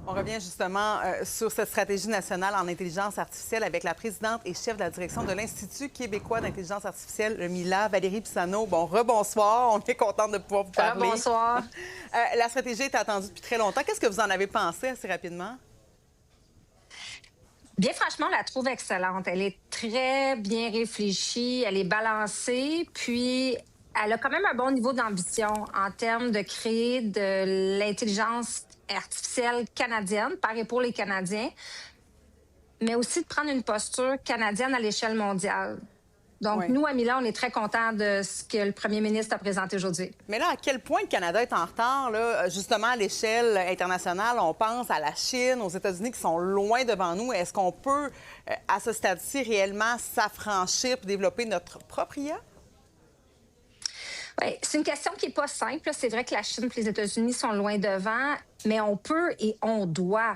On revient justement sur cette stratégie nationale en intelligence artificielle avec la présidente et chef de la direction de l'Institut québécois d'intelligence artificielle, le MILA, Valérie Pisano. Bon, rebonsoir. On est contente de pouvoir vous parler. Bonsoir. La stratégie est attendue depuis très longtemps. Qu'est-ce que vous en avez pensé assez rapidement? Bien, franchement, on la trouve excellente. Elle est très bien réfléchie, elle est balancée, puis elle a quand même un bon niveau d'ambition en termes de créer de l'intelligence artificielle canadienne, par et pour les Canadiens, mais aussi de prendre une posture canadienne à l'échelle mondiale. Donc, Oui. nous, à Milan, on est très contents de ce que le premier ministre a présenté aujourd'hui. Mais là, à quel point le Canada est en retard, là, justement, à l'échelle internationale? On pense à la Chine, aux États-Unis qui sont loin devant nous. Est-ce qu'on peut, à ce stade-ci, réellement s'affranchir pour développer notre propre IA? Oui, c'est une question qui n'est pas simple. C'est vrai que la Chine et les États-Unis sont loin devant, mais on peut et on doit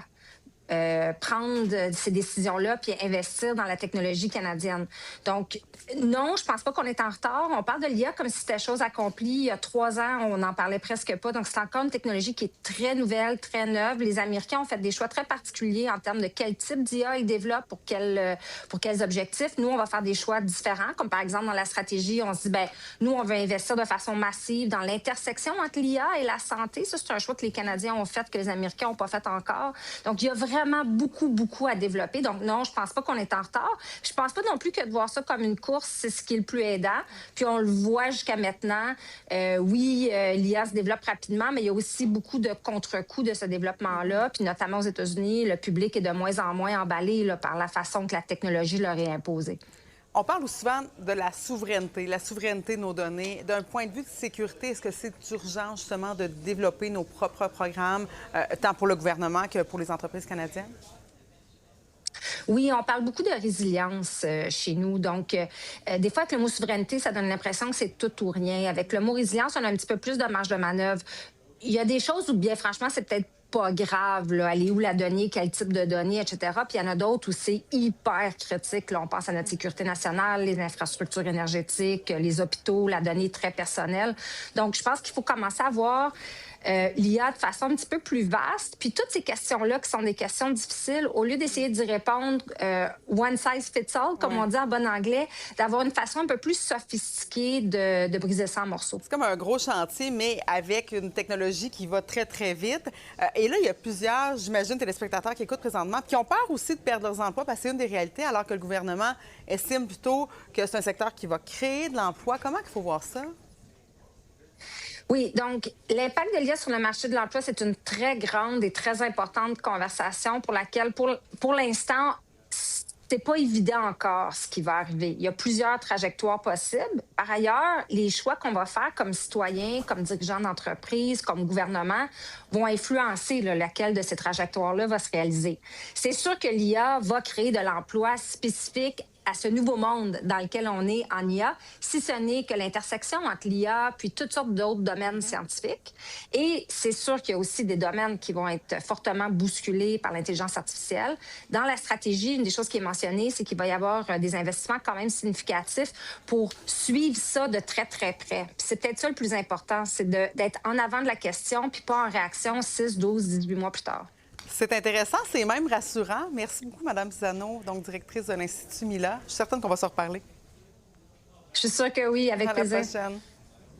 prendre ces décisions-là puis investir dans la technologie canadienne. Donc, non, je pense pas qu'on est en retard. On parle de l'IA comme si c'était chose accomplie. Il y a 3 ans, on n'en parlait presque pas. Donc, c'est encore une technologie qui est très nouvelle, très neuve. Les Américains ont fait des choix très particuliers en termes de quel type d'IA ils développent, pour quels objectifs. Nous, on va faire des choix différents, comme par exemple dans la stratégie, on se dit, ben nous, on veut investir de façon massive dans l'intersection entre l'IA et la santé. Ça, c'est un choix que les Canadiens ont fait, que les Américains n'ont pas fait encore. Donc, il y a vraiment beaucoup à développer. Donc, non, je pense pas qu'on est en retard. Je pense pas non plus que de voir ça comme une course, c'est ce qui est le plus aidant. Puis, on le voit jusqu'à maintenant. Oui, l'IA se développe rapidement, mais il y a aussi beaucoup de contre-coups de ce développement-là. Puis, notamment aux États-Unis, le public est de moins en moins emballé là, par la façon que la technologie leur est imposée. On parle souvent de la souveraineté de nos données. D'un point de vue de sécurité, est-ce que c'est urgent justement de développer nos propres programmes, tant pour le gouvernement que pour les entreprises canadiennes? Oui, on parle beaucoup de résilience chez nous. Donc, des fois, avec le mot souveraineté, ça donne l'impression que c'est tout ou rien. Avec le mot résilience, on a un petit peu plus de marge de manœuvre. Il y a des choses où, bien franchement, c'est peut-être pas grave, là, aller où la donnée, quel type de données, etc. Puis il y en a d'autres où c'est hyper critique. Là, on pense à notre sécurité nationale, les infrastructures énergétiques, les hôpitaux, la donnée très personnelle. Donc, je pense qu'il faut commencer à voir l'IA de façon un petit peu plus vaste. Puis toutes ces questions-là, qui sont des questions difficiles, au lieu d'essayer d'y répondre one size fits all, comme on dit en bon anglais, d'avoir une façon un peu plus sophistiquée de briser ça en morceaux. C'est comme un gros chantier, mais avec une technologie qui va très, très vite. Et là, il y a plusieurs, j'imagine, téléspectateurs qui écoutent présentement, qui ont peur aussi de perdre leurs emplois, parce que c'est une des réalités, alors que le gouvernement estime plutôt que c'est un secteur qui va créer de l'emploi. Comment il faut voir ça? Oui, donc l'impact de l'IA sur le marché de l'emploi, c'est une très grande et très importante conversation pour laquelle, pour l'instant, c'est pas évident encore ce qui va arriver. Il y a plusieurs trajectoires possibles. Par ailleurs, les choix qu'on va faire comme citoyens, comme dirigeants d'entreprise, comme gouvernement, vont influencer laquelle de ces trajectoires-là va se réaliser. C'est sûr que l'IA va créer de l'emploi spécifique à ce nouveau monde dans lequel on est en IA, si ce n'est que l'intersection entre l'IA puis toutes sortes d'autres domaines scientifiques. Et c'est sûr qu'il y a aussi des domaines qui vont être fortement bousculés par l'intelligence artificielle. Dans la stratégie, une des choses qui est mentionnée, c'est qu'il va y avoir des investissements quand même significatifs pour suivre ça de très, très près. Puis c'est peut-être ça le plus important, c'est d'être en avant de la question puis pas en réaction 6, 12, 18 mois plus tard. C'est intéressant, c'est même rassurant. Merci beaucoup, Mme Pisano, donc directrice de l'Institut MILA. Je suis certaine qu'on va se reparler. Je suis sûre que oui, avec plaisir. À la prochaine.